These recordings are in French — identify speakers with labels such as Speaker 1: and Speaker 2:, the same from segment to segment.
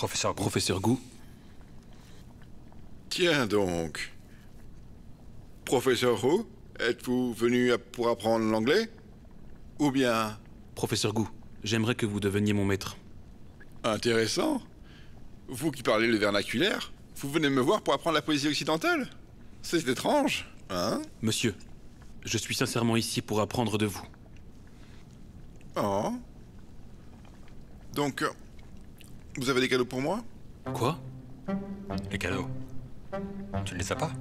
Speaker 1: Professeur Gu.
Speaker 2: Professeur Gu.
Speaker 3: Tiens donc. Professeur Hu, êtes-vous venu pour apprendre l'anglais? Ou bien...
Speaker 2: Professeur Gu, j'aimerais que vous deveniez mon maître.
Speaker 3: Intéressant. Vous qui parlez le vernaculaire, vous venez me voir pour apprendre la poésie occidentale? C'est étrange, hein?
Speaker 2: Monsieur, je suis sincèrement ici pour apprendre de vous.
Speaker 3: Oh. Donc, vous avez des cadeaux pour moi?
Speaker 2: Quoi?
Speaker 1: Les cadeaux. Tu ne les as pas?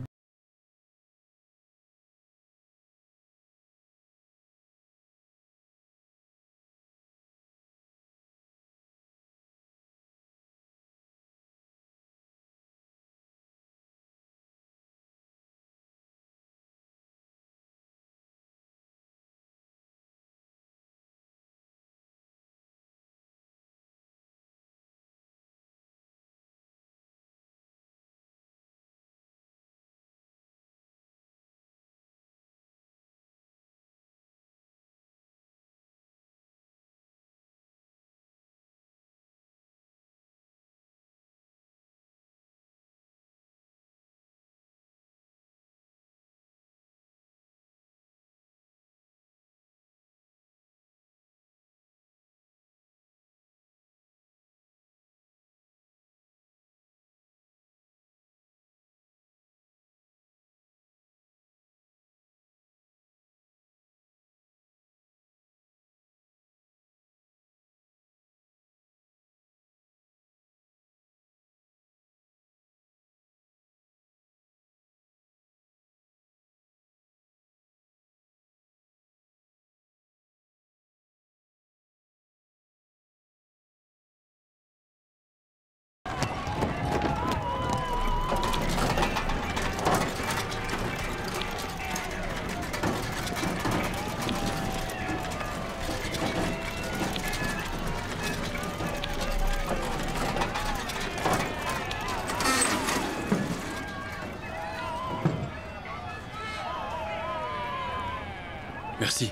Speaker 2: Merci.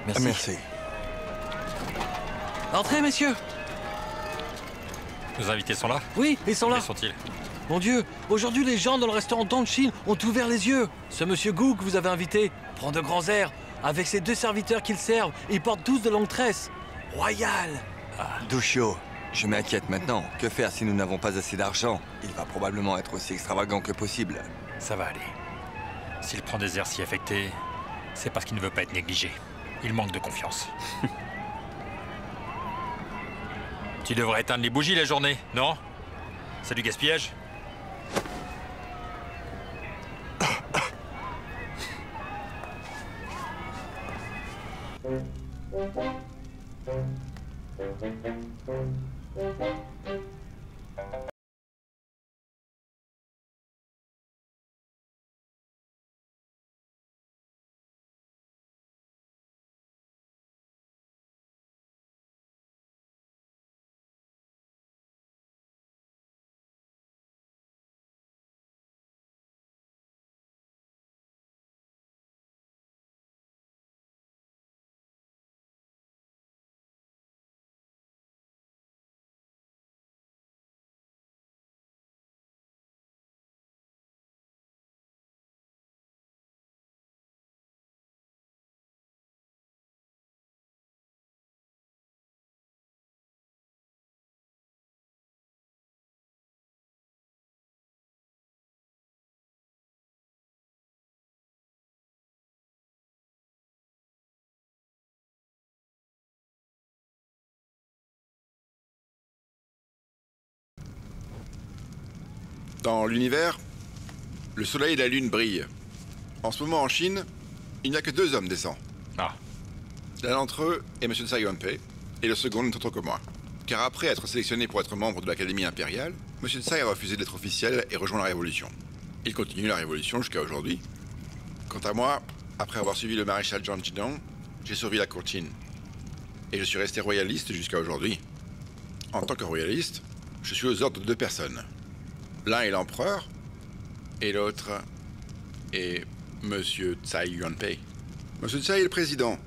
Speaker 4: Merci.
Speaker 3: Merci.
Speaker 4: Entrez, messieurs.
Speaker 1: Nos invités sont là?
Speaker 4: Oui, ils sont là.
Speaker 1: Où sont-ils?
Speaker 4: Mon Dieu, aujourd'hui, les gens dans le restaurant Dongxin ont ouvert les yeux. Ce monsieur Gu que vous avez invité prend de grands airs. Avec ses 2 serviteurs qui le servent, ils portent tous de longues tresses. Royal.
Speaker 5: Dushio, je m'inquiète maintenant. Que faire si nous n'avons pas assez d'argent? Il va probablement être aussi extravagant que possible.
Speaker 1: Ça va aller. S'il prend des airs si affectés, c'est parce qu'il ne veut pas être négligé. Il manque de confiance. Tu devrais éteindre les bougies la journée, non? C'est du gaspillage?
Speaker 3: Dans l'univers, le soleil et la lune brillent. En ce moment en Chine, il n'y a que 2 hommes décents.
Speaker 1: Ah,
Speaker 3: L'un d'entre eux est M. Tsai Yuen-pei, et le second n'est autre que moi. Car après être sélectionné pour être membre de l'Académie impériale, M. Tsai a refusé d'être officiel et rejoint la Révolution. Il continue la Révolution jusqu'à aujourd'hui. Quant à moi, après avoir suivi le maréchal Zhang Zhidong, j'ai survécu la cour Qin. Et je suis resté royaliste jusqu'à aujourd'hui. En tant que royaliste, je suis aux ordres de 2 personnes. L'un est l'empereur, et l'autre est Monsieur Tsai Yuen-pei. Monsieur Tsai est le président.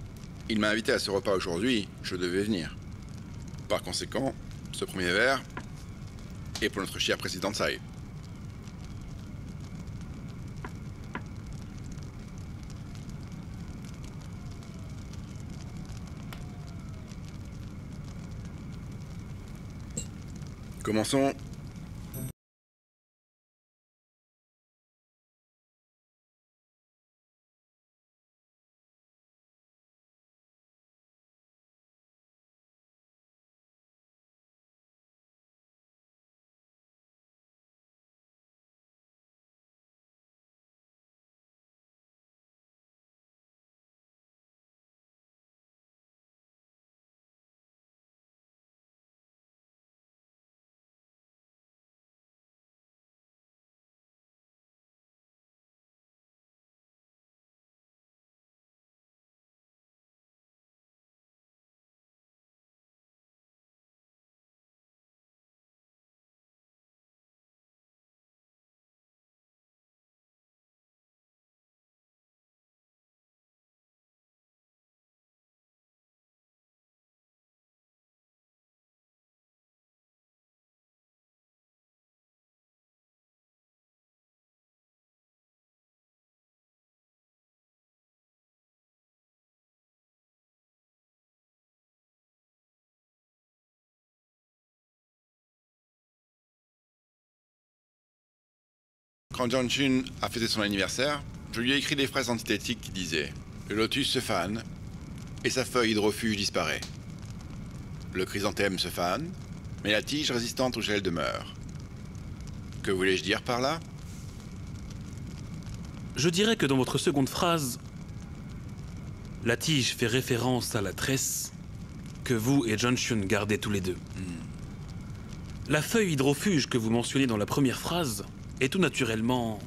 Speaker 3: Il m'a invité à ce repas aujourd'hui, je devais venir. Par conséquent, ce premier verre Et pour notre cher président Tsai. Commençons. Quand John Chun a fêté son anniversaire, je lui ai écrit des phrases antithétiques qui disaient « Le lotus se fane et sa feuille hydrofuge disparaît. Le chrysanthème se fane, mais la tige résistante au gel demeure. » Que voulais-je dire par là?
Speaker 2: Je dirais que dans votre seconde phrase, la tige fait référence à la tresse que vous et John Chun gardez tous les deux. La feuille hydrofuge que vous mentionnez dans la première phrase est tout naturellement...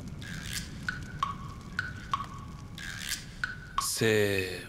Speaker 2: C'est...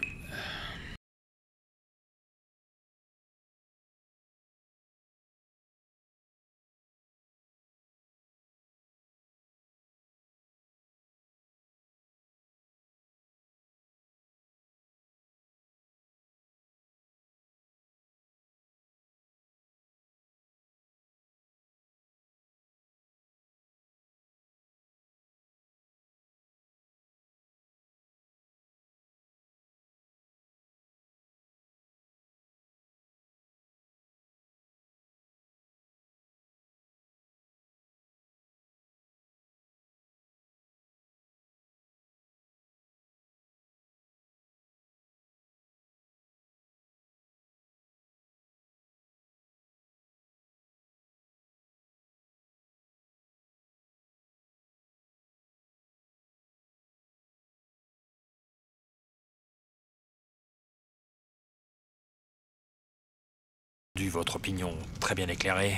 Speaker 1: Votre opinion très bien éclairée.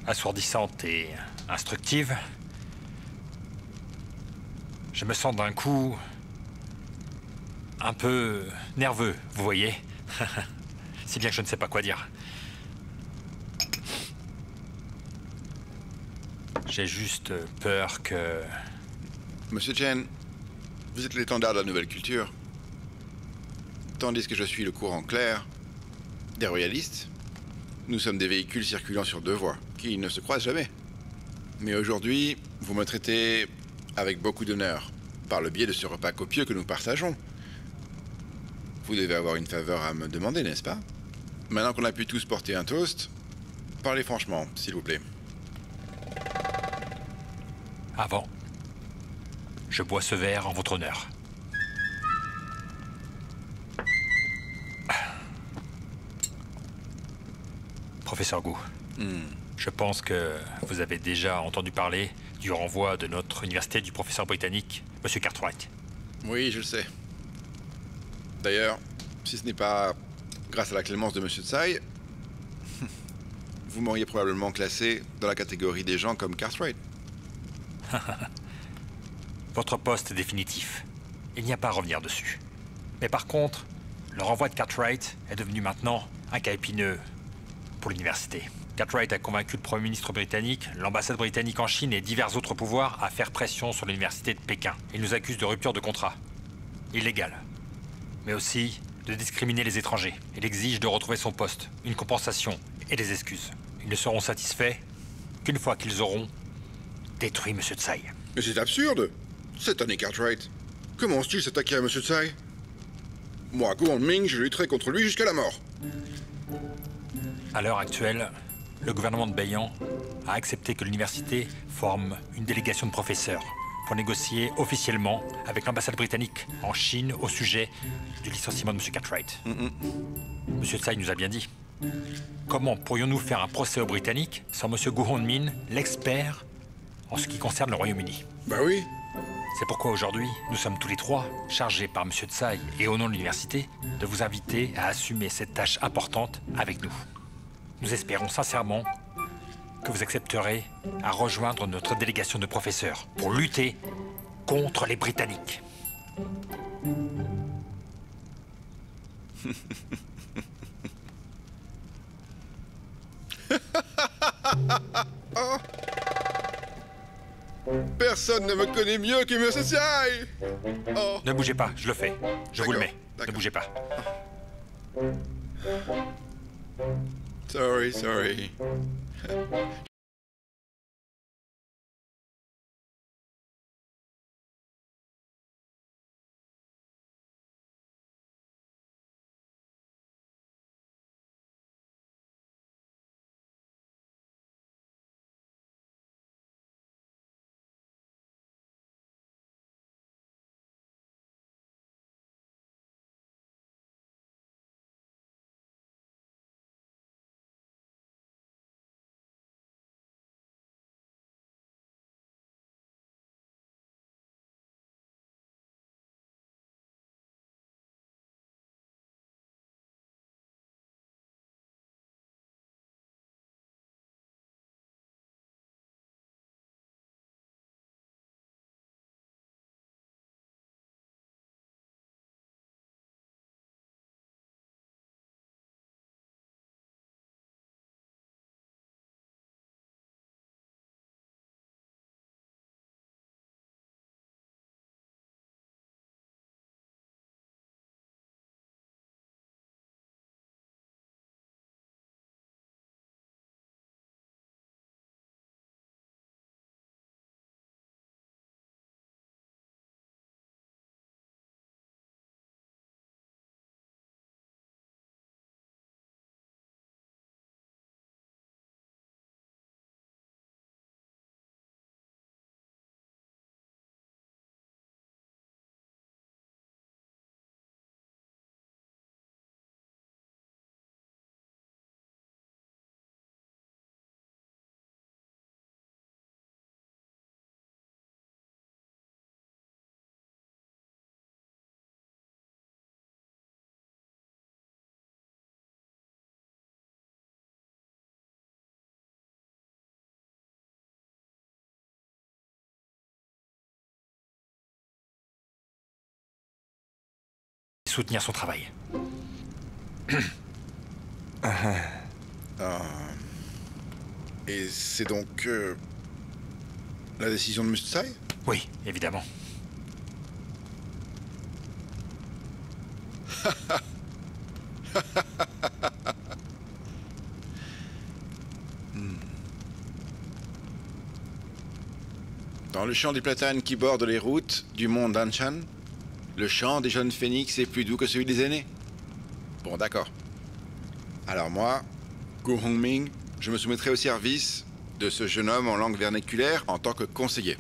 Speaker 1: Assourdissante et instructive. Je me sens d'un coup un peu nerveux, vous voyez. Si bien que je ne sais pas quoi dire. J'ai juste peur que...
Speaker 3: Monsieur Chen, vous êtes l'étendard de la nouvelle culture. Tandis que je suis le courant clair des royalistes, nous sommes des véhicules circulant sur deux voies, qui ne se croisent jamais. Mais aujourd'hui, vous me traitez avec beaucoup d'honneur, par le biais de ce repas copieux que nous partageons. Vous devez avoir une faveur à me demander, n'est-ce pas? Maintenant qu'on a pu tous porter un toast, parlez franchement, s'il vous plaît.
Speaker 1: Avant, je bois ce verre en votre honneur. Professeur Gu, je pense que vous avez déjà entendu parler du renvoi de notre université du professeur britannique, Monsieur Cartwright.
Speaker 3: Oui, je le sais. D'ailleurs, si ce n'est pas grâce à la clémence de Monsieur Tsai, vous m'auriez probablement classé dans la catégorie des gens comme Cartwright.
Speaker 1: Votre poste est définitif. Il n'y a pas à revenir dessus. Mais par contre, le renvoi de Cartwright est devenu maintenant un cas épineux pour l'université. Cartwright a convaincu le Premier ministre britannique, l'ambassade britannique en Chine et divers autres pouvoirs à faire pression sur l'université de Pékin. Il nous accuse de rupture de contrat. Illégale. Mais aussi de discriminer les étrangers. Il exige de retrouver son poste, une compensation et des excuses. Ils ne seront satisfaits qu'une fois qu'ils auront détruit M. Tsai.
Speaker 3: Mais c'est absurde. Cette année Cartwright. Comment ose-t-il s'attaquer à M. Tsai? Moi, Gu Hongming, je lutterai contre lui jusqu'à la mort.
Speaker 1: À l'heure actuelle, le gouvernement de Beiyan a accepté que l'université forme une délégation de professeurs pour négocier officiellement avec l'ambassade britannique en Chine au sujet du licenciement de M. Cartwright. M. Tsai nous a bien dit. Comment pourrions-nous faire un procès aux Britanniques sans M. Gu Hongming, l'expert en ce qui concerne le Royaume-Uni?
Speaker 3: Bah oui.
Speaker 1: C'est pourquoi aujourd'hui, nous sommes tous les trois chargés par M. Tsai et au nom de l'université de vous inviter à assumer cette tâche importante avec nous. Nous espérons sincèrement que vous accepterez à rejoindre notre délégation de professeurs pour lutter contre les Britanniques.
Speaker 3: Personne ne me connaît mieux que M. Tsai. Oh.
Speaker 1: Ne bougez pas, je le fais. Je vous le mets. Ne
Speaker 3: D'accord.
Speaker 1: bougez pas.
Speaker 3: Sorry.
Speaker 1: Soutenir son travail.
Speaker 3: Et c'est donc la décision de M. Tsai?
Speaker 1: Oui, évidemment.
Speaker 3: Dans le champ des platanes qui borde les routes du mont Danshan, le chant des jeunes phénix est plus doux que celui des aînés. Bon, d'accord. Alors moi, Gu Hongming, je me soumettrai au service de ce jeune homme en langue vernaculaire en tant que conseiller.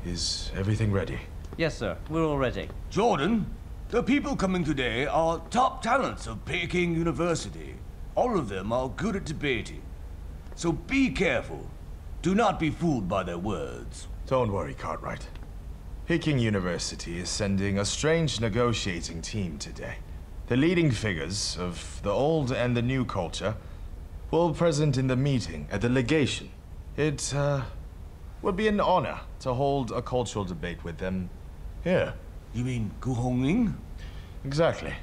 Speaker 6: Is everything ready?
Speaker 7: Yes, sir. We're all ready.
Speaker 8: Jordan, the people coming today are top talents of Peking University. All of them are good at debating. So be careful. Do not be fooled by their words.
Speaker 6: Don't worry, Cartwright. Peking University is sending a strange negotiating team today. The leading figures of the old and the new culture will present in the meeting at the legation. It would be an honor to hold a cultural debate with them here.
Speaker 8: You mean Gu Hongming?
Speaker 6: Exactly.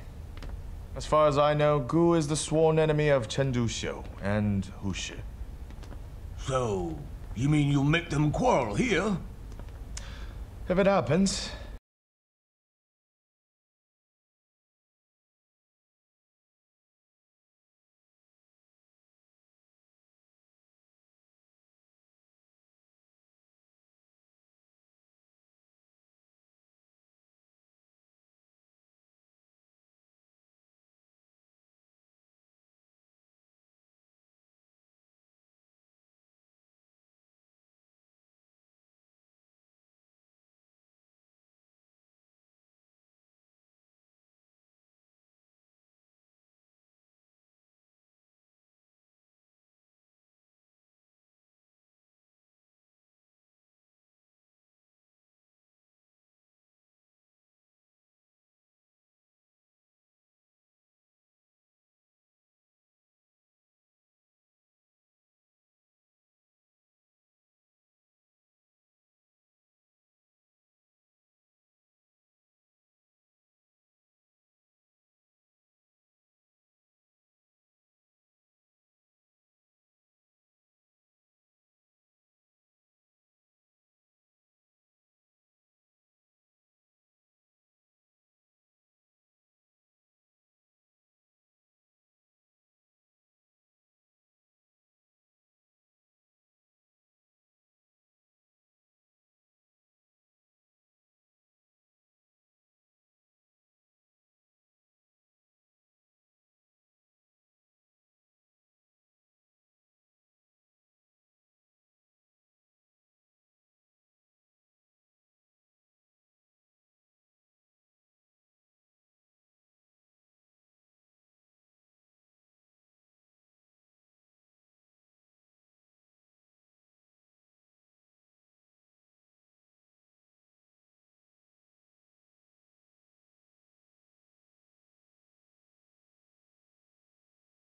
Speaker 6: As far as I know, Gu is the sworn enemy of Chen Duxiu and Hu Shi.
Speaker 8: So, you mean you'll make them quarrel here?
Speaker 6: If it happens,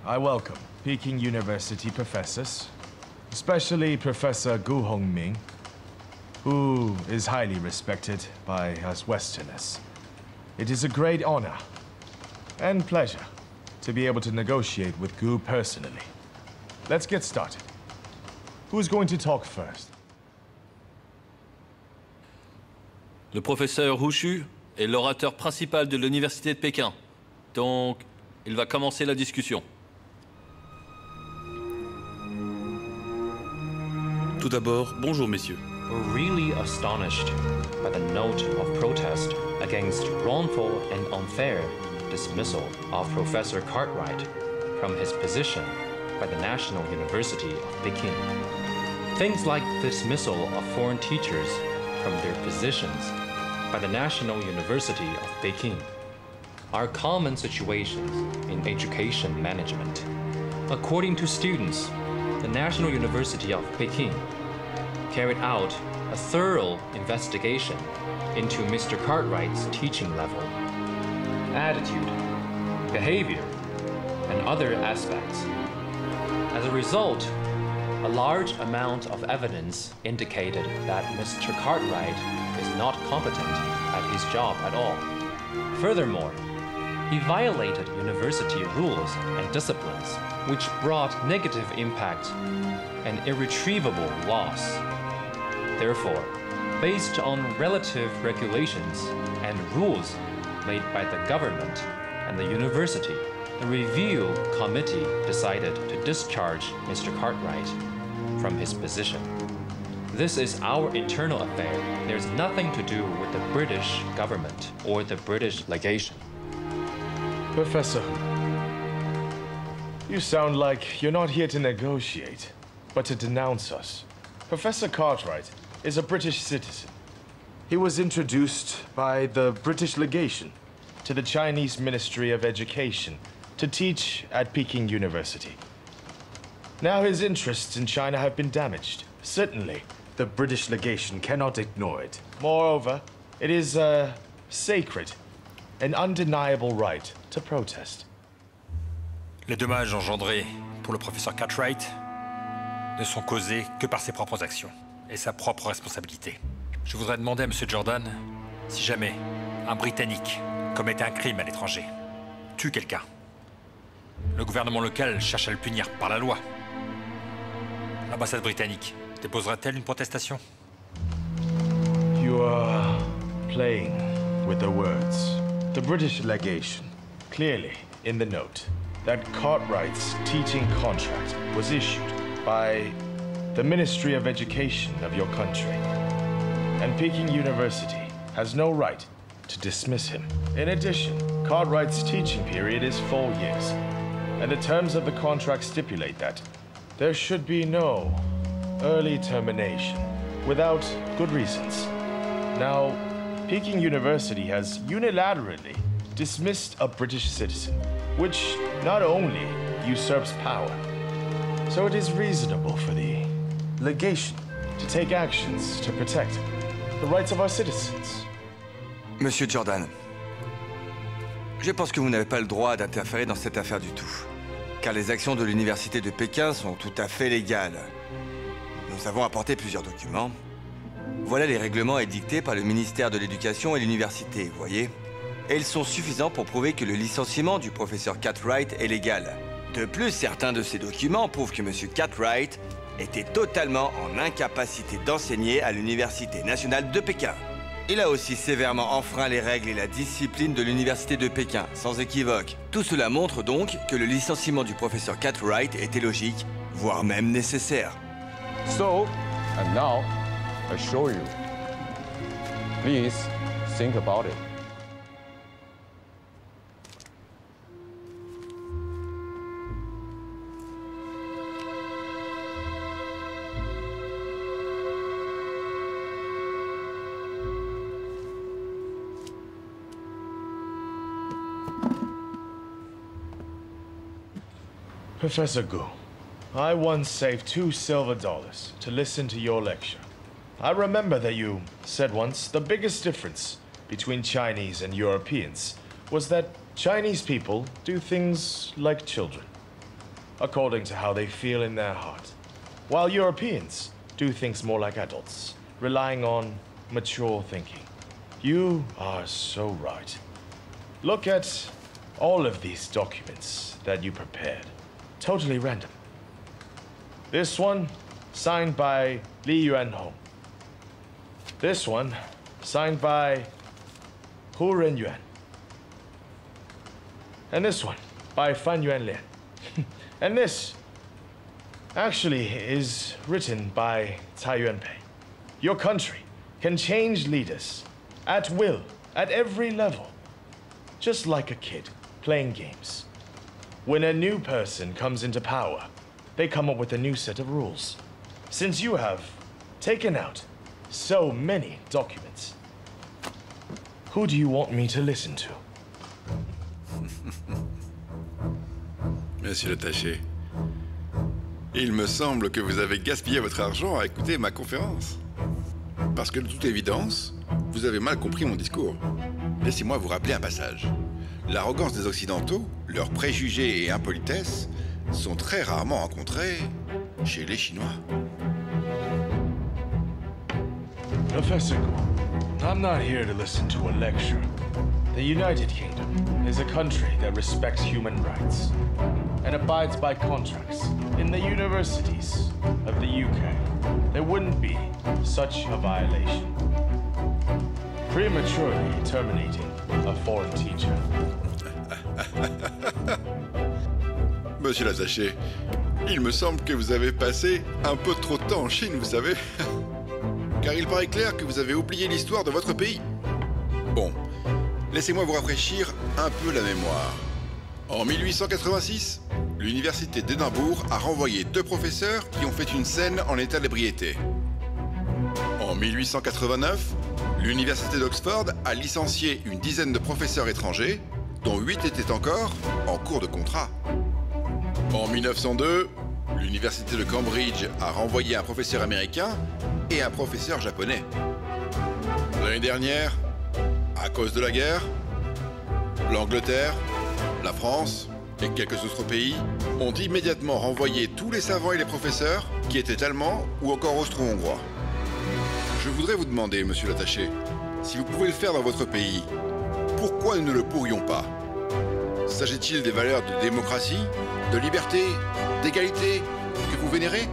Speaker 6: I welcome Peking University professors, especially Professor Gu Hongming, who is highly respected by us Westerners. It is a great honor and pleasure to be able to negotiate with Gu personally. Let's get started. Who's going to talk first?
Speaker 4: Le professeur Hu Shi est l'orateur principal de l'Université de Pékin. Donc, il va commencer la discussion.
Speaker 2: Tout d'abord, bonjour messieurs.
Speaker 9: We're really astonished by the note of protest against wrongful and unfair dismissal of Professor Cartwright from his position by the National University of Peking. Things like dismissal of foreign teachers from their positions by the National University of Peking are common situations in education management. According to students, the National University of Peking carried out a thorough investigation into Mr. Cartwright's teaching level, attitude, behavior, and other aspects. As a result, a large amount of evidence indicated that Mr. Cartwright is not competent at his job at all. Furthermore, he violated university rules and disciplines, which brought negative impact and irretrievable loss. Therefore, based on relative regulations and rules made by the government and the university, the review committee decided to discharge Mr. Cartwright from his position. This is our internal affair. There's nothing to do with the British government or the British legation.
Speaker 6: Professor, you sound like you're not here to negotiate, but to denounce us. Professor Cartwright is a British citizen. He was introduced by the British legation to the Chinese Ministry of Education to teach at Peking University. Now his interests in China have been damaged. Certainly, the British legation cannot ignore it. Moreover, it is sacred an undeniable right to protest.
Speaker 1: Les dommages engendrés pour le professeur Cartwright ne sont causés que par ses propres actions et sa propre responsabilité. Je voudrais demander à M. Jordan si jamais un Britannique commettait un crime à l'étranger, tue quelqu'un. Le gouvernement local cherche à le punir par la loi. L'ambassade britannique déposera-t-elle une protestation?
Speaker 6: You are playing with the words. The British legation, clearly in the note, that Cartwright's teaching contract was issued by the Ministry of Education of your country. And Peking University has no right to dismiss him. In addition, Cartwright's teaching period is 4 years, and the terms of the contract stipulate that there should be no early termination without good reasons. Now, Peking University has unilaterally dismissed a British citizen, which not only usurps power, so it is reasonable for the legation to take actions to protect the rights of our citizens.
Speaker 5: Monsieur Jordan, je pense que vous n'avez pas le droit d'interférer dans cette affaire du tout, car les actions de l'Université de Pékin sont tout à fait légales. Nous avons apporté plusieurs documents. Voilà les règlements édictés par le ministère de l'Éducation et l'Université, vous voyez? Et ils sont suffisants pour prouver que le licenciement du professeur Cartwright est légal. De plus, certains de ces documents prouvent que M. Cartwright était totalement en incapacité d'enseigner à l'Université nationale de Pékin. Il a aussi sévèrement enfreint les règles et la discipline de l'Université de Pékin, sans équivoque. Tout cela montre donc que le licenciement du professeur Cartwright était logique, voire même nécessaire.
Speaker 10: So, and now, I show you. Please, think about it.
Speaker 6: Professor Gu, I once saved $2 silver to listen to your lecture. I remember that you said once the biggest difference between Chinese and Europeans was that Chinese people do things like children, according to how they feel in their heart, while Europeans do things more like adults, relying on mature thinking. You are so right. Look at all of these documents that you prepared. Totally random. This one, signed by Li Yuanhong. This one, signed by Hu Renyuan. And this one, by Fan Yuanlian. And this, actually, is written by Cai Yuanpei. Your country can change leaders at will, at every level. Just like a kid playing games. When a new person comes into power, they come up with a new set of rules. Since you have taken out so many documents, who do you want me to listen to?
Speaker 3: Monsieur le Taché, il me semble que vous avez gaspillé votre argent à écouter ma conférence. Parce que de toute évidence, vous avez mal compris mon discours. Laissez-moi vous rappeler un passage. L'arrogance des Occidentaux, leurs préjugés et impolitesse sont très rarement rencontrés chez les Chinois.
Speaker 6: Professor Gu, I'm not here to listen to a lecture. The United Kingdom is a country that respects human rights and abides by contracts. In the universities of the UK, there wouldn't be such a violation. Prematurely terminating a foreign teacher.
Speaker 3: Monsieur l'attaché, il me semble que vous avez passé un peu trop de temps en Chine, vous savez. Car il paraît clair que vous avez oublié l'histoire de votre pays. Bon, laissez-moi vous rafraîchir un peu la mémoire. En 1886, l'université d'Édimbourg a renvoyé 2 professeurs qui ont fait une scène en état d'ébriété. En 1889, l'université d'Oxford a licencié une dizaine de professeurs étrangers, dont 8 étaient encore en cours de contrat. En 1902, l'université de Cambridge a renvoyé un professeur américain et un professeur japonais. L'année dernière, à cause de la guerre, L'Angleterre, la France et quelques autres pays ont immédiatement renvoyé tous les savants et les professeurs qui étaient allemands ou encore austro-hongrois. Je voudrais vous demander, monsieur l'attaché, si vous pouvez le faire dans votre pays, pourquoi nous ne le pourrions pas? S'agit-il des valeurs de démocratie, de liberté, d'égalité que vous vénérez?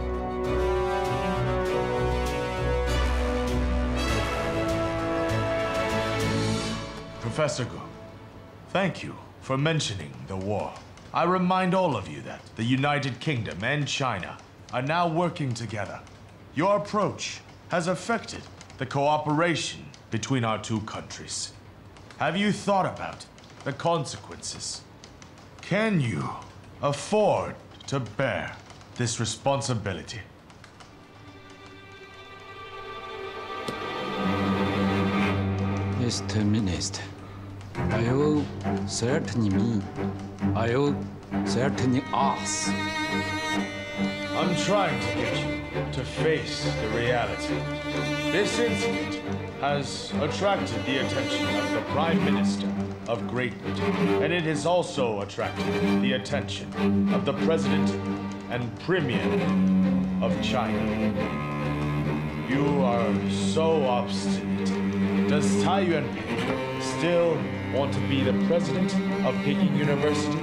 Speaker 6: Professor Go, thank you for mentioning the war. I remind all of you that the United Kingdom and China are now working together. Your approach has affected the cooperation between our two countries. Have you thought about the consequences? Can you afford to bear this responsibility?
Speaker 11: Mr. Minister, I will certainly me. I will certainly ask.
Speaker 6: I'm trying to get you to face the reality. This incident has attracted the attention of the Prime Minister of Great Britain, and it has also attracted the attention of the President and Premier of China. You are so obstinate. Does Tai Yuanping still want to be the president of Peking University?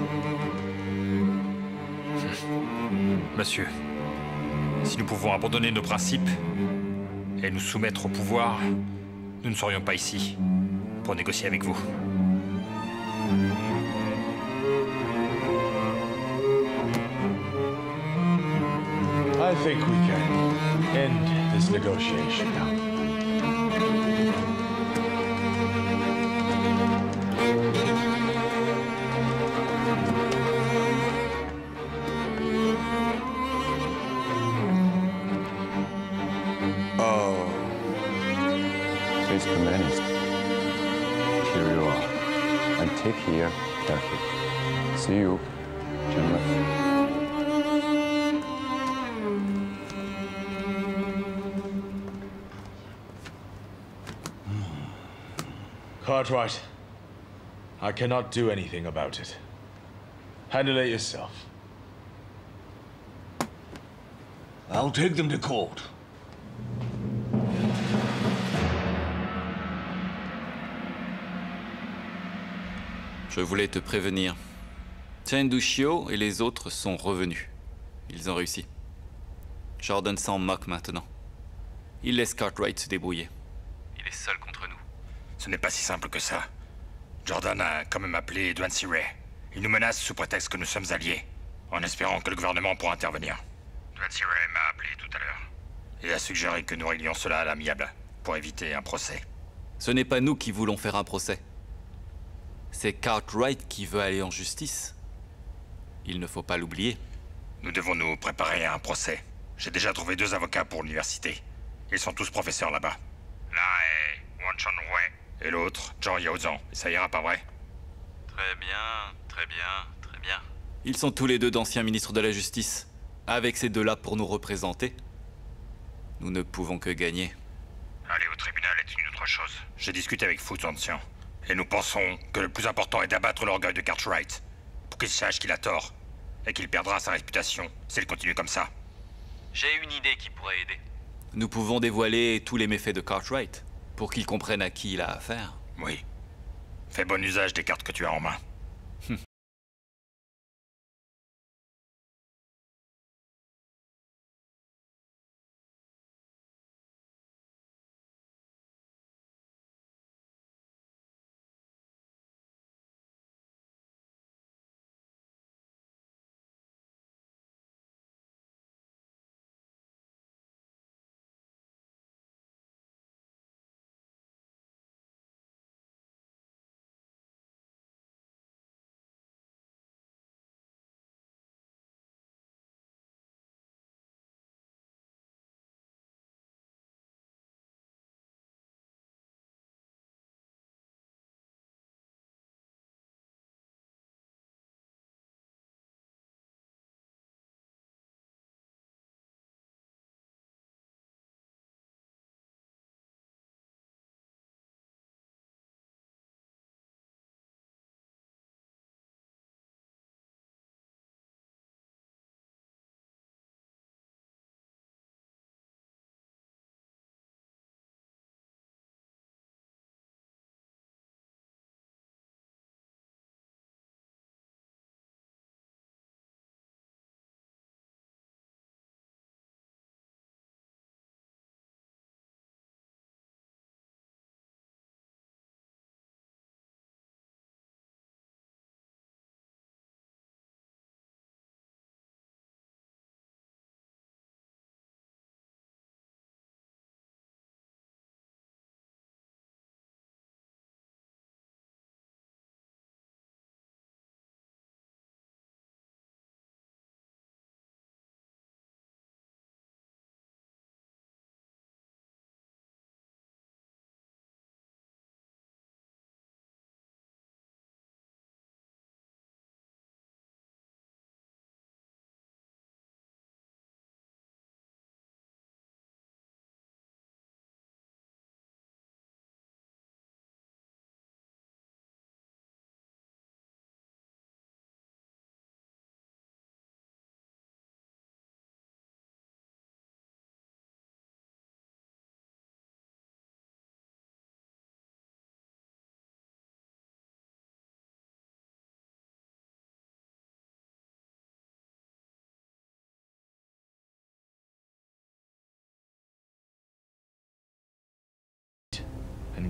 Speaker 1: Monsieur, si nous pouvons abandonner nos principes et nous soumettre au pouvoir, nous ne serions pas ici pour négocier avec vous.
Speaker 6: I think we can end this negotiation now.
Speaker 10: Please come in. Here you are. And take care carefully. See you, gentlemen.
Speaker 6: Cartwright, I cannot do anything about it. Handle it yourself.
Speaker 8: I'll take them to court.
Speaker 12: Je voulais te prévenir. Chen Dushio et les autres sont revenus. Ils ont réussi. Jordan s'en moque maintenant. Il laisse Cartwright se débrouiller. Il est seul contre nous.
Speaker 1: Ce n'est pas si simple que ça. Jordan a quand même appelé Duan Siré. Il nous menace sous prétexte que nous sommes alliés, en espérant que le gouvernement pourra intervenir. Duan Siré m'a appelé tout à l'heure et a suggéré que nous réglions cela à l'amiable pour éviter un procès.
Speaker 12: Ce n'est pas nous qui voulons faire un procès. C'est Cartwright qui veut aller en justice. Il ne faut pas l'oublier.
Speaker 1: Nous devons nous préparer à un procès. J'ai déjà trouvé 2 avocats pour l'université. Ils sont tous professeurs là-bas. L'un est Wan Chun-Wei et l'autre, Zhang Yaozhang. Ça ira, pas vrai?
Speaker 12: Très bien, très bien, très bien. Ils sont tous les deux d'anciens ministres de la Justice. Avec ces deux-là pour nous représenter, nous ne pouvons que gagner.
Speaker 1: Aller au tribunal est une autre chose. J'ai discuté avec Fu Zhanxiang. Et nous pensons que le plus important est d'abattre l'orgueil de Cartwright, pour qu'il sache qu'il a tort, et qu'il perdra sa réputation s'il continue comme ça.
Speaker 12: J'ai une idée qui pourrait aider. Nous pouvons dévoiler tous les méfaits de Cartwright, pour qu'il comprenne à qui il a affaire.
Speaker 1: Oui. Fais bon usage des cartes que tu as en main.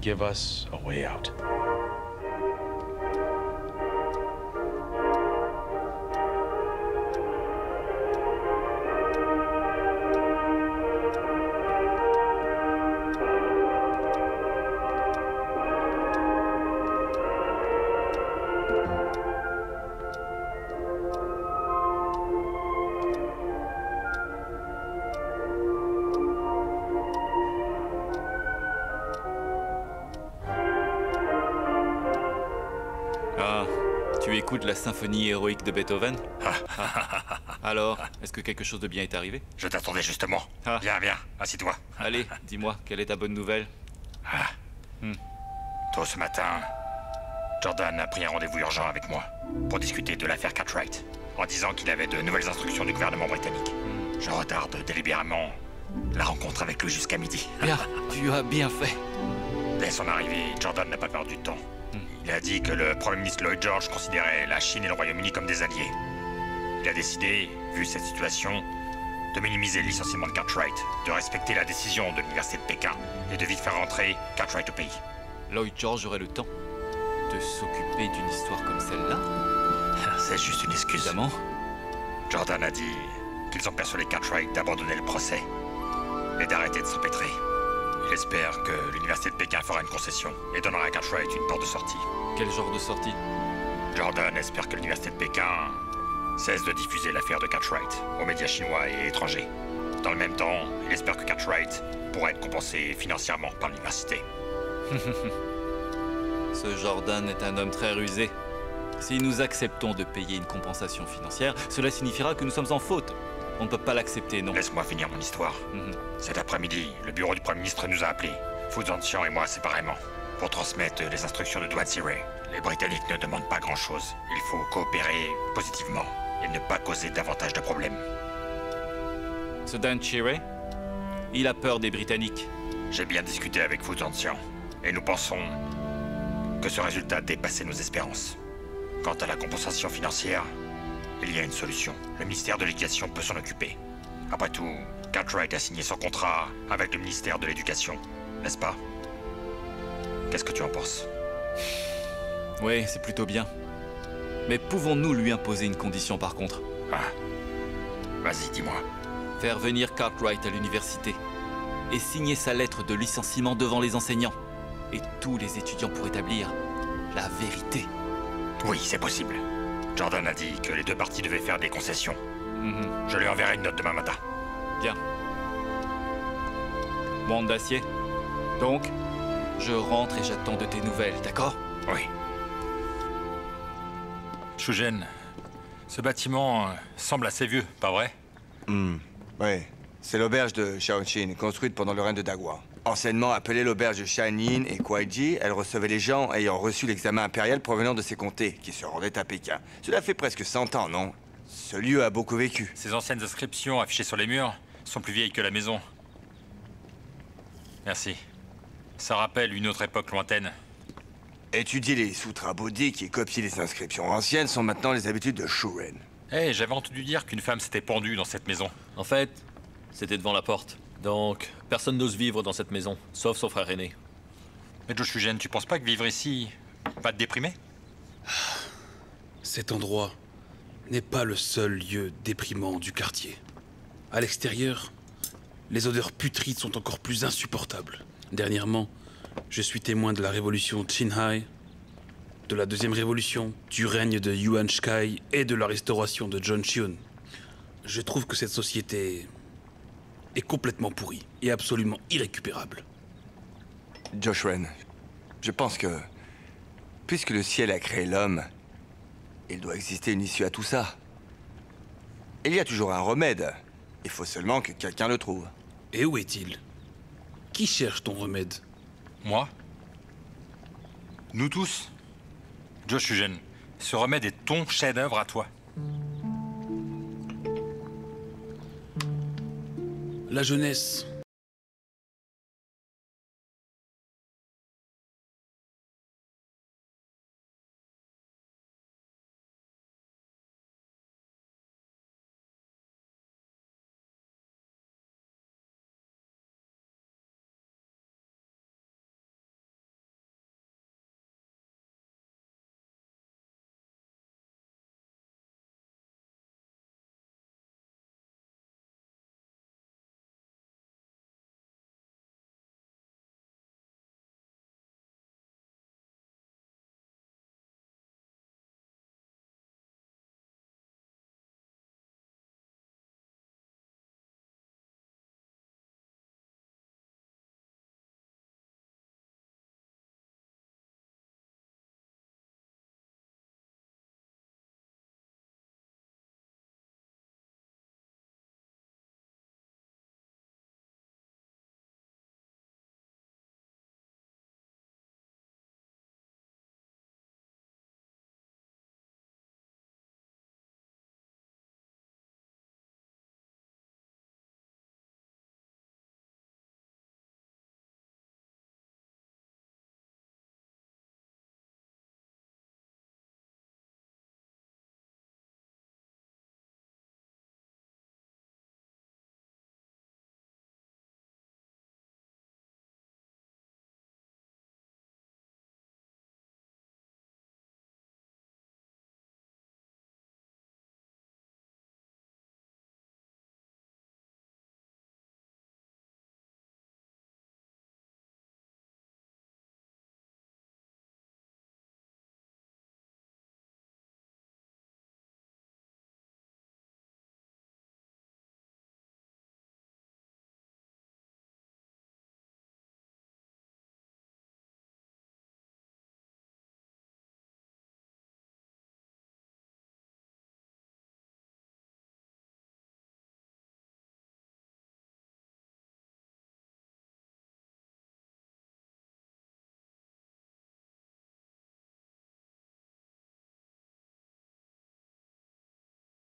Speaker 6: and give us a way out.
Speaker 12: Ah, tu écoutes la symphonie héroïque de Beethoven? Alors, est-ce que quelque chose de bien est arrivé?
Speaker 1: Je t'attendais justement. Viens, assis-toi.
Speaker 12: Allez, dis-moi, quelle est ta bonne nouvelle?
Speaker 1: Tôt ce matin, Jordan a pris un rendez-vous urgent avec moi pour discuter de l'affaire Cartwright, en disant qu'il avait de nouvelles instructions du gouvernement britannique. Je retarde délibérément la rencontre avec lui jusqu'à midi.
Speaker 12: Bien, tu as bien fait.
Speaker 1: Dès son arrivée, Jordan n'a pas perdu de temps. Il a dit que le Premier ministre Lloyd George considérait la Chine et le Royaume-Uni comme des alliés. Il a décidé, vu cette situation, de minimiser le licenciement de Cartwright, de respecter la décision de l'Université de Pékin et de vite faire rentrer Cartwright au pays.
Speaker 12: Lloyd George aurait le temps de s'occuper d'une histoire comme celle-là?
Speaker 1: C'est juste une excuse.
Speaker 12: Évidemment.
Speaker 1: Jordan a dit qu'ils ont persuadé Cartwright d'abandonner le procès et d'arrêter de s'empêtrer. Il espère que l'Université de Pékin fera une concession et donnera à Cartwright une porte de sortie.
Speaker 12: Quel genre de sortie?
Speaker 1: Jordan espère que l'Université de Pékin cesse de diffuser l'affaire de Cartwright aux médias chinois et étrangers. Dans le même temps, il espère que Cartwright pourra être compensé financièrement par l'université.
Speaker 12: Ce Jordan est un homme très rusé. Si nous acceptons de payer une compensation financière, cela signifiera que nous sommes en faute. On ne peut pas l'accepter, non.
Speaker 1: Laisse-moi finir mon histoire. Cet après-midi, le bureau du Premier ministre nous a appelés, Fu Zhanxiang et moi séparément, pour transmettre les instructions de Duan Xirei. Les Britanniques ne demandent pas grand-chose. Il faut coopérer positivement et ne pas causer davantage de problèmes.
Speaker 12: Ce Dan Xirei, il a peur des Britanniques.
Speaker 1: J'ai bien discuté avec Fu Zhanxiang et nous pensons que ce résultat dépassait nos espérances. Quant à la compensation financière, il y a une solution. Le ministère de l'Éducation peut s'en occuper. Après tout, Cartwright a signé son contrat avec le ministère de l'Éducation, n'est-ce pas? Qu'est-ce que tu en penses?
Speaker 12: Oui, c'est plutôt bien. Mais pouvons-nous lui imposer une condition par contre?
Speaker 1: Vas-y, dis-moi.
Speaker 12: Faire venir Cartwright à l'université et signer sa lettre de licenciement devant les enseignants et tous les étudiants pour établir la vérité.
Speaker 1: Oui, c'est possible. Jordan a dit que les deux parties devaient faire des concessions. Je lui enverrai une note demain matin.
Speaker 12: Bien. Bande d'acier. Donc, je rentre et j'attends de tes nouvelles, d'accord?
Speaker 1: Oui. Shuzhen, ce bâtiment semble assez vieux, pas vrai?
Speaker 5: Oui. C'est l'auberge de Shaoxin, construite pendant le règne de Dagua. Anciennement appelée l'auberge de Shanin et Kuaiji, elle recevait les gens ayant reçu l'examen impérial provenant de ces comtés, qui se rendaient à Pékin. Cela fait presque 100 ans, non? Ce lieu a beaucoup vécu.
Speaker 1: Ces anciennes inscriptions affichées sur les murs sont plus vieilles que la maison. Merci. Ça rappelle une autre époque lointaine.
Speaker 5: Étudier les sutras bouddhiques et copier les inscriptions anciennes sont maintenant les habitudes de Shuren.
Speaker 1: J'avais entendu dire qu'une femme s'était pendue dans cette maison.
Speaker 4: En fait, c'était devant la porte. Donc, personne n'ose vivre dans cette maison, sauf son frère aîné.
Speaker 1: Mais Joe Shuzhen, tu penses pas que vivre ici va te déprimer?
Speaker 2: Cet endroit n'est pas le seul lieu déprimant du quartier. À l'extérieur, les odeurs putrides sont encore plus insupportables. Dernièrement, je suis témoin de la révolution Qinghai, de la deuxième révolution, du règne de Yuan Shikai et de la restauration de Zhongxun. Je trouve que cette société est complètement pourrie et absolument irrécupérable.
Speaker 5: Joshua, je pense que, puisque le ciel a créé l'homme, il doit exister une issue à tout ça. Il y a toujours un remède. Il faut seulement que quelqu'un le trouve.
Speaker 2: Et où est-il? Qui cherche ton remède?
Speaker 1: Moi? Nous tous? Joe Shuzhen, ce remède est ton chef-d'œuvre à toi.
Speaker 2: La jeunesse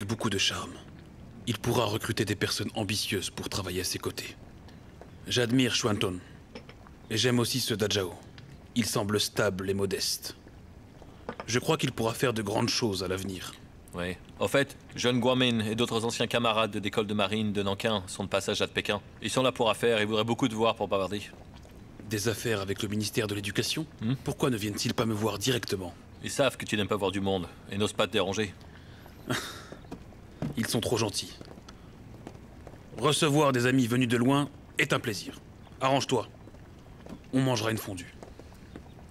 Speaker 2: beaucoup de charme. Il pourra recruter des personnes ambitieuses pour travailler à ses côtés. J'admire Schwanton. Et j'aime aussi ce Dajao. Il semble stable et modeste. Je crois qu'il pourra faire de grandes choses à l'avenir.
Speaker 4: Oui. Au fait, John Guamin et d'autres anciens camarades d'école de marine de Nankin sont de passage à Pékin. Ils sont là pour affaires et voudraient beaucoup te voir pour bavarder.
Speaker 2: Des affaires avec le ministère de l'Éducation? Pourquoi ne viennent-ils pas me voir directement?
Speaker 4: Ils savent que tu n'aimes pas voir du monde et n'osent pas te déranger.
Speaker 2: Ils sont trop gentils. Recevoir des amis venus de loin est un plaisir. Arrange-toi. On mangera une fondue.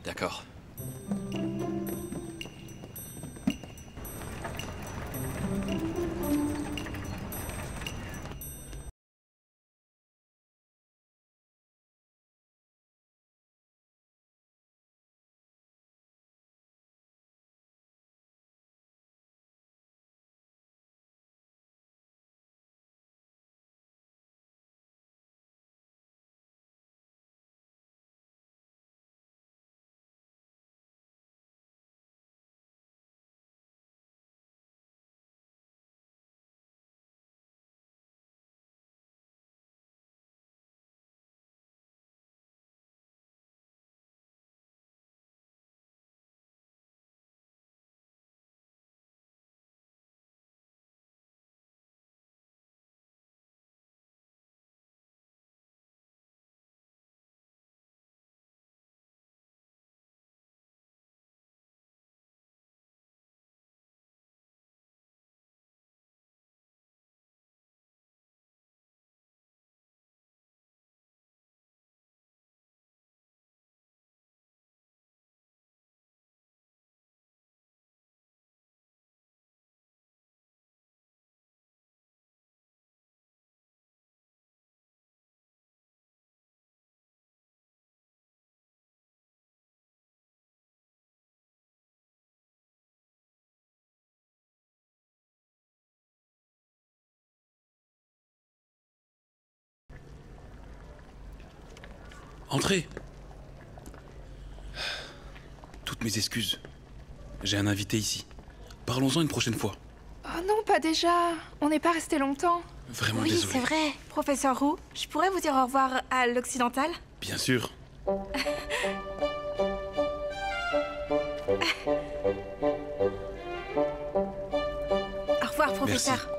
Speaker 4: D'accord.
Speaker 2: Entrez. Toutes mes excuses. J'ai un invité ici. Parlons-en une prochaine fois.
Speaker 13: Oh non, pas déjà. On n'est pas resté longtemps.
Speaker 2: Vraiment
Speaker 13: oui,
Speaker 2: désolé.
Speaker 13: C'est vrai. Professeur Roux, je pourrais vous dire au revoir à l'Occidental?
Speaker 2: Bien sûr.
Speaker 13: Au revoir, professeur.
Speaker 2: Merci.